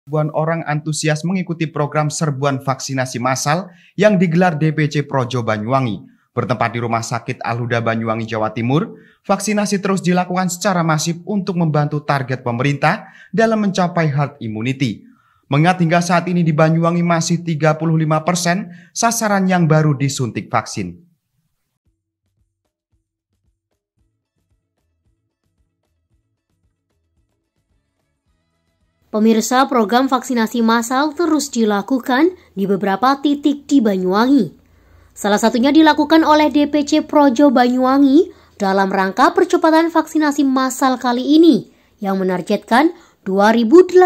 Ribuan orang antusias mengikuti program serbuan vaksinasi massal yang digelar DPC Projo Banyuwangi. Bertempat di Rumah Sakit Al-Huda Banyuwangi, Jawa Timur, vaksinasi terus dilakukan secara masif untuk membantu target pemerintah dalam mencapai herd immunity. Mengingat hingga saat ini di Banyuwangi masih 35% sasaran yang baru disuntik vaksin. Pemirsa, program vaksinasi massal terus dilakukan di beberapa titik di Banyuwangi. Salah satunya dilakukan oleh DPC Projo Banyuwangi dalam rangka percepatan vaksinasi massal kali ini yang menargetkan 2.800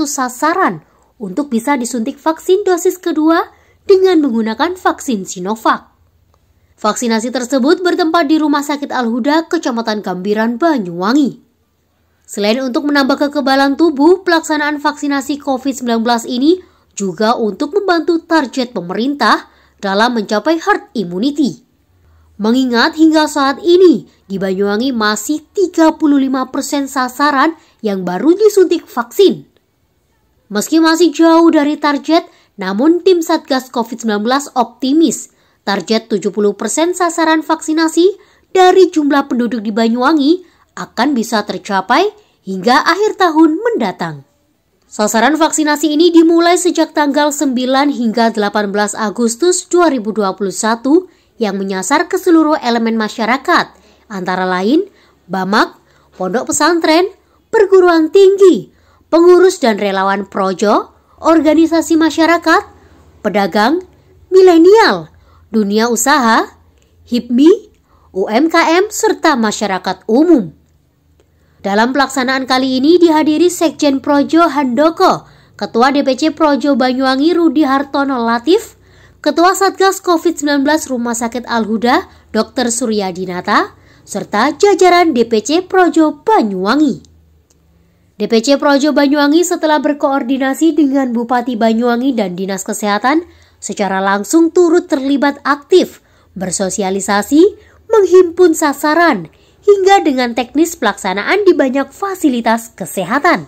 sasaran untuk bisa disuntik vaksin dosis kedua dengan menggunakan vaksin Sinovac. Vaksinasi tersebut bertempat di Rumah Sakit Al-Huda, Kecamatan Gambiran, Banyuwangi. Selain untuk menambah kekebalan tubuh, pelaksanaan vaksinasi COVID-19 ini juga untuk membantu target pemerintah dalam mencapai herd immunity. Mengingat hingga saat ini di Banyuwangi masih 35% sasaran yang baru disuntik vaksin. Meski masih jauh dari target, namun tim Satgas COVID-19 optimis target 70% sasaran vaksinasi dari jumlah penduduk di Banyuwangi akan bisa tercapai hingga akhir tahun mendatang. Sasaran vaksinasi ini dimulai sejak tanggal 9 hingga 18 Agustus 2021 yang menyasar ke seluruh elemen masyarakat, antara lain Bamak, pondok pesantren, perguruan tinggi, pengurus dan relawan projo, organisasi masyarakat, pedagang, milenial, dunia usaha, HIPMI, UMKM, serta masyarakat umum. Dalam pelaksanaan kali ini dihadiri Sekjen Projo Handoko, Ketua DPC Projo Banyuwangi Rudi Hartono Latif, Ketua Satgas COVID-19 Rumah Sakit Al-Huda Dr. Suryadinata, serta jajaran DPC Projo Banyuwangi. DPC Projo Banyuwangi setelah berkoordinasi dengan Bupati Banyuwangi dan Dinas Kesehatan secara langsung turut terlibat aktif, bersosialisasi, menghimpun sasaran, hingga dengan teknis pelaksanaan di banyak fasilitas kesehatan.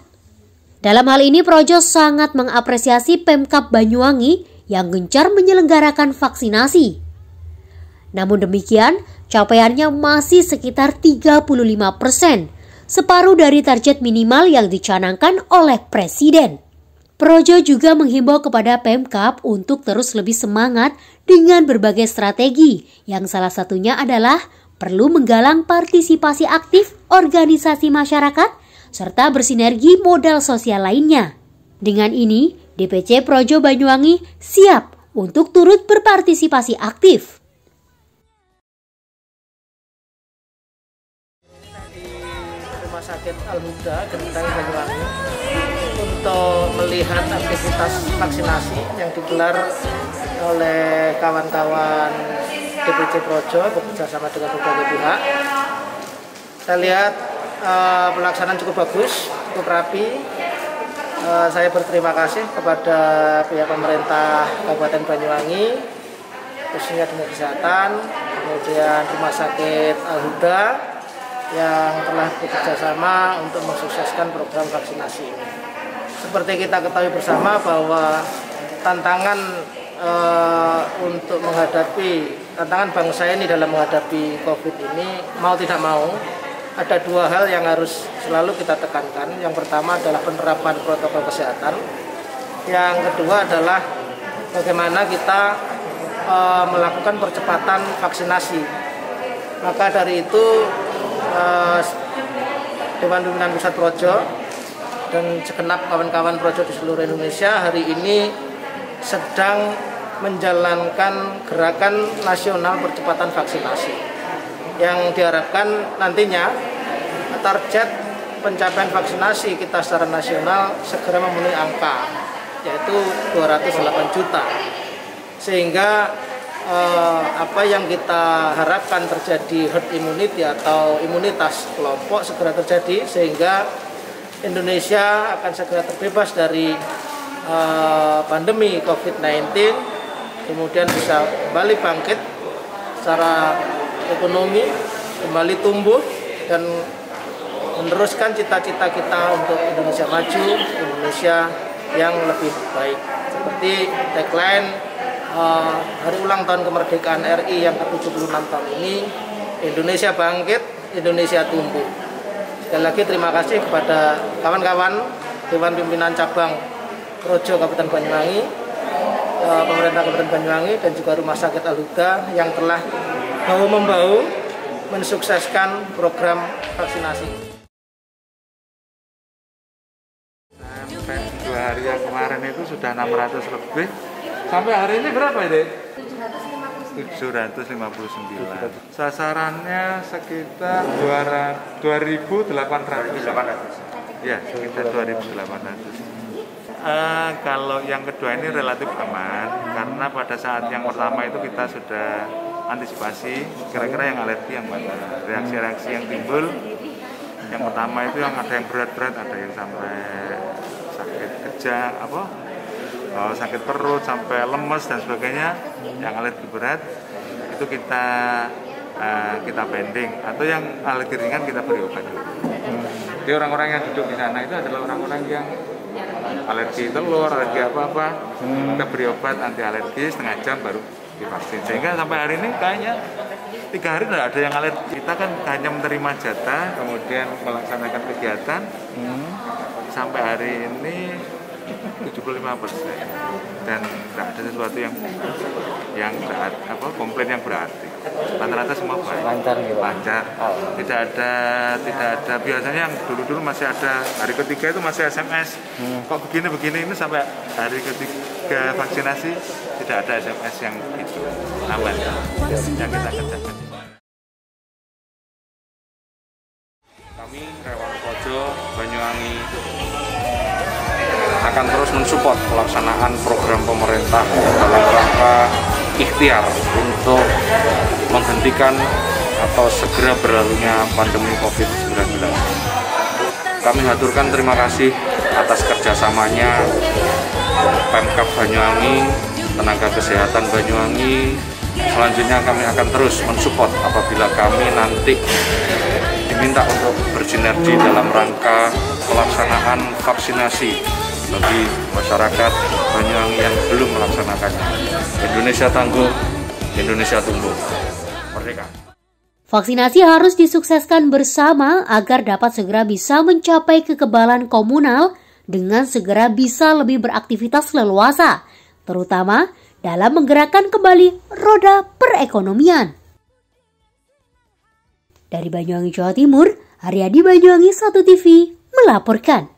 Dalam hal ini, Projo sangat mengapresiasi Pemkab Banyuwangi yang gencar menyelenggarakan vaksinasi. Namun demikian, capaiannya masih sekitar 35%, separuh dari target minimal yang dicanangkan oleh Presiden. Projo juga menghimbau kepada Pemkab untuk terus lebih semangat dengan berbagai strategi, yang salah satunya adalah perlu menggalang partisipasi aktif organisasi masyarakat serta bersinergi modal sosial lainnya. Dengan ini, DPC Projo Banyuwangi siap untuk turut berpartisipasi aktif. Di Rumah Sakit Al-Huda Genteng Banyuwangi untuk melihat aktivitas vaksinasi yang digelar oleh kawan-kawan DPC Projo bekerjasama dengan berbagai pihak. Saya lihat pelaksanaan cukup bagus, cukup rapi. Saya berterima kasih kepada pihak pemerintah Kabupaten Banyuwangi, khususnya Dinas Kesehatan, kemudian Rumah Sakit Al-Huda yang telah bekerjasama untuk mensukseskan program vaksinasi ini. Seperti kita ketahui bersama bahwa tantangan untuk menghadapi tantangan bangsa ini dalam menghadapi COVID ini, mau tidak mau, ada dua hal yang harus selalu kita tekankan. Yang pertama adalah penerapan protokol kesehatan. Yang kedua adalah bagaimana kita melakukan percepatan vaksinasi. Maka dari itu, Dewan Pimpinan Pusat Projo dan segenap kawan-kawan Projo di seluruh Indonesia hari ini sedang menjalankan gerakan nasional percepatan vaksinasi yang diharapkan nantinya target pencapaian vaksinasi kita secara nasional segera memenuhi angka, yaitu 208 juta, sehingga apa yang kita harapkan terjadi herd immunity atau imunitas kelompok segera terjadi, sehingga Indonesia akan segera terbebas dari pandemi COVID-19, kemudian bisa kembali bangkit secara ekonomi, kembali tumbuh dan meneruskan cita-cita kita untuk Indonesia maju, Indonesia yang lebih baik. Seperti tagline hari ulang tahun kemerdekaan RI yang ke-76 tahun ini, Indonesia bangkit, Indonesia tumbuh. Sekali lagi terima kasih kepada kawan-kawan Dewan Pimpinan Cabang Projo Kabupaten Banyuwangi, pemerintah Kabupaten Banyuwangi, dan juga Rumah Sakit Al-Huda yang telah bahu-membahu mensukseskan program vaksinasi. Sampai 2 hari yang kemarin itu sudah 600 lebih. Sampai hari ini berapa ya, Dek? 759. Sasarannya sekitar 2.800. Ya, sekitar 2.800. Kalau yang kedua ini relatif aman, karena pada saat yang pertama itu kita sudah antisipasi kira-kira yang alergi yang mana, reaksi-reaksi yang timbul. Yang pertama itu yang ada yang berat-berat, ada yang sampai sakit kejang, sakit perut, sampai lemes dan sebagainya. Yang alergi berat itu kita pending, atau yang alergi ringan kita beri obat dulu. Jadi orang-orang yang duduk di sana itu adalah orang-orang yang alergi telur, alergi apa-apa, kita beri obat anti alergi setengah jam baru divaksin. Sehingga sampai hari ini kayaknya 3 hari tidak ada yang alergi. Kita kan hanya menerima jatah, kemudian melaksanakan kegiatan. Sampai hari ini 75%, dan tidak ada sesuatu yang berarti, komplain yang berarti. Rata-rata semua baik. Lancar. Tidak ada. Biasanya yang dulu masih ada hari ketiga itu masih SMS. Kok begini ini sampai hari ketiga vaksinasi tidak ada SMS yang itu aman yang kita kerjakan. Kami Relawan Projo Banyuwangi akan terus mensupport pelaksanaan program pemerintah dalam rangka ikhtiar untuk menghentikan atau segera berlalunya pandemi COVID-19. Kami haturkan terima kasih atas kerjasamanya Pemkab Banyuwangi, tenaga kesehatan Banyuwangi. Selanjutnya kami akan terus mensupport apabila kami nanti diminta untuk bersinergi dalam rangka pelaksanaan vaksinasi bagi masyarakat Banyuwangi yang belum melaksanakannya. Indonesia tangguh, Indonesia tumbuh. Merdeka. Vaksinasi harus disukseskan bersama agar dapat segera bisa mencapai kekebalan komunal dengan segera bisa lebih beraktivitas leluasa, terutama dalam menggerakkan kembali roda perekonomian. Dari Banyuwangi, Jawa Timur, Haryadi Banyuwangi 1 TV melaporkan.